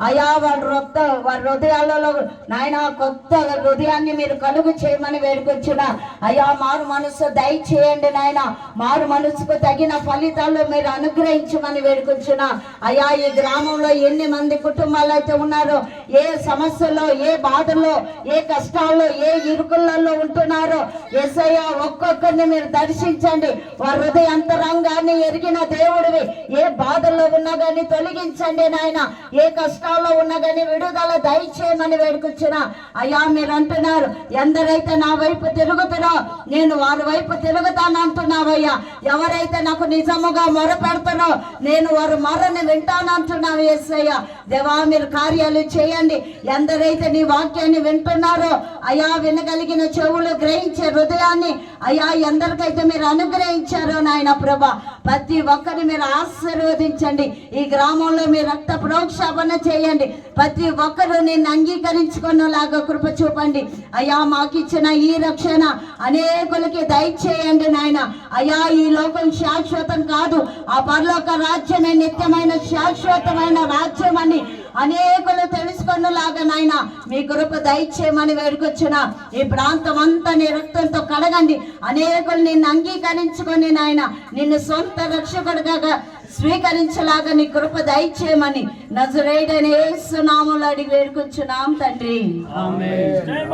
అయా వారి హృదయాలలో నాయన కొత్త హృదయాన్ని మీరు కలుగు చేయమని వేడుకొచ్చిన అయా మారు మనసు దయచేయండి నాయన. మారు మనసుకు తగిన ఫలితాలు మీరు అనుగ్రహించమని వేడుకొచ్చిన అయా ఈ గ్రామంలో ఎన్ని మంది కుటుంబాలు అయితే ఉన్నారో, ఏ సమస్యలో, ఏ బాధల్లో, ఏ కష్టాల్లో, ఏ ఇరుకులలో ఉంటున్నారో యేసయ్యా ఒక్కొక్కరిని మీరు దర్శించండి. వారి హృదయ అంతరంగాన్ని ఎరిగిన దేవుడివి. ఏ బాధల్లో ఉన్నా కానీ తొలగించండి నాయన. ఏ కష్టాల్లో ఉన్నా కానీ విడుదల దయచేయమని వేడుకొచ్చిన అయ్యా మీరు అంటున్నారు, ఎందరైతే నా వైపు తిరుగుతారో నేను వారి వైపు తిరుగుతానంటున్నావయ్యా. ఎవరైతే నాకు నిజముగా మొరపెడతారో నేను వారి మొరని వింటానంటున్నావు యేసయ్యా. దేవా మీరు కార్యాలు చేయండి. ఎందరైతే నీ వాక్యాన్ని వింటున్నారో అయా వినగలిగిన చెవులు, గ్రహించే హృదయాన్ని అయా ఎందరికైతే మీరు అనుగ్రహించారో నాయన ప్రభా ప్రతి ఒక్కరిని మీరు ఆశీర్వదించండి. ఈ గ్రామంలో మీ రక్త ప్రోక్షాపన చేయండి. ప్రతి ఒక్కరూ నిన్ను అంగీకరించుకునేలాగా కృప చూపండి అయ్యా. మాకు ఇచ్చిన ఈ రక్షణ అనేకులకి దయచేయండి నాయన. అయ్యా ఈ లోకం శాశ్వతం కాదు, ఆ పరలోక రాజ్యమే నిత్యమైన శాశ్వతమైన రాజ్యం అని అనేకులు తెలుసుకునేలాగా నాయన మీ కృప దయచేయమని వేడుకొచ్చిన ఈ ప్రాంతం అంతా నీ రక్తంతో కడగండి. అనేకులు నిన్ను అంగీకరించుకొని నాయన నిన్ను సొంత రక్షకుడిగా స్వీకరించలాగా నీ కృప దయచేయమని నజరేయుడైన యేసు నామములో అడిగి వేడుకొచ్చున్నాం తండ్రి. ఆమేన్.